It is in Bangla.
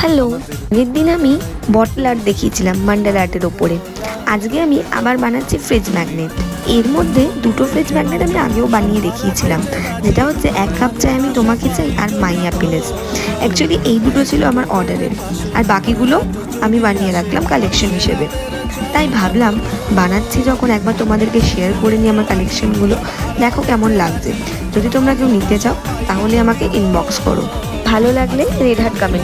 হ্যালো, আগের দিন আমি বটল আর্ট দেখিয়েছিলাম মান্ডালা আর্টের ওপরে। আজকে আমি আবার বানাচ্ছি ফ্রিজ ম্যাগনেট। এর মধ্যে দুটো ফ্রিজ ম্যাগনেট আমি আগেও বানিয়ে দেখিয়েছিলাম, যেটা হচ্ছে 1 কাপ চাই আমি তোমাকে চাই আর মাই হ্যাপিনেস। অ্যাকচুয়ালি এই দুটো ছিল আমার অর্ডারের, আর বাকিগুলো আমি বানিয়ে রাখলাম কালেকশন হিসেবে। তাই ভাবলাম বানাচ্ছি যখন একবার তোমাদেরকে শেয়ার করে নিই আমার কালেকশনগুলো, দেখো কেমন লাগছে। যদি তোমরা কেউ নিতে চাও তাহলে আমাকে ইনবক্স করো, ভালো লাগলে রেড হার্ট কমেন্ট